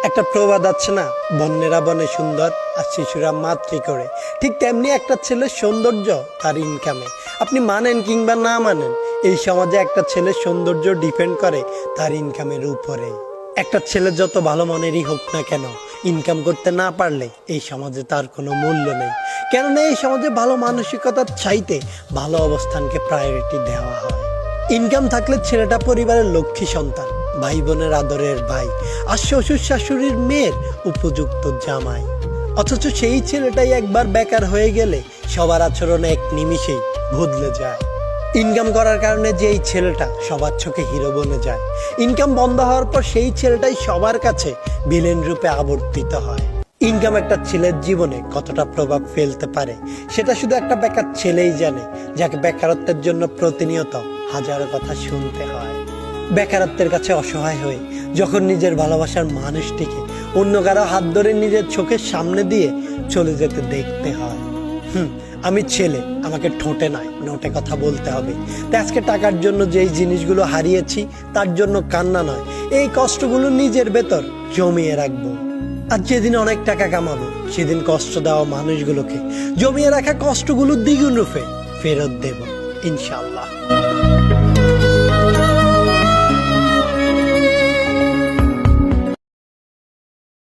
একটা প্রবাদ আছে না, বন্যেরা বনে সুন্দর আর শিশুরা মাতৃ করে। ঠিক তেমনি একটা ছেলের সৌন্দর্য তার ইনকামে। আপনি মানেন কিংবা না মানেন, এই সমাজে একটা ছেলের সৌন্দর্য ডিপেন্ড করে তার ইনকামের উপরে। একটা ছেলে যত ভালো মনেরই হোক না কেন, ইনকাম করতে না পারলে এই সমাজে তার কোনো মূল্য নেই। কেননা এই সমাজে ভালো মানসিকতার চাইতে ভালো অবস্থানকে প্রায়োরিটি দেওয়া হয়। ইনকাম থাকলে ছেলেটা পরিবারের লক্ষ্মী সন্তান, ভাই বোনের আদরের ভাই, আর শ্বশুর শাশুড়ির মেয়ের উপযুক্ত জামাই। অথচ সেই ছেলেটাই একবার বেকার হয়ে গেলে সবার আচরণ এক নিমিষেই বদলে যায়। ইনকাম করার কারণে যে এই ছেলেটা সবার চোখে হিরো বনে যায়, ইনকাম বন্ধ হওয়ার পর সেই ছেলেটাই সবার কাছে ভিলেন রূপে আবর্তিত হয়। ইনকাম একটা ছেলের জীবনে কতটা প্রভাব ফেলতে পারে সেটা শুধু একটা বেকার ছেলেই জানে, যাকে বেকারত্বের জন্য প্রতিনিয়ত হাজারো কথা শুনতে হয়। বেকারত্বের কাছে অসহায় হয়ে যখন নিজের ভালোবাসার মানুষটিকে অন্য কারো হাত ধরে নিজের চোখের সামনে দিয়ে চলে যেতে দেখতে হয়। আমি ছেলে, আমাকে ঠোঁটে নয় নোটে কথা বলতে হবে। তাই আজকে টাকার জন্য যেই জিনিসগুলো হারিয়েছি তার জন্য কান্না নয়, এই কষ্টগুলো নিজের ভেতর জমিয়ে রাখবো। আর যেদিন অনেক টাকা কামাবো সেদিন কষ্ট দেওয়া মানুষগুলোকে জমিয়ে রাখা কষ্টগুলো দ্বিগুণ রূপে ফেরত দেব, ইনশাআল্লাহ।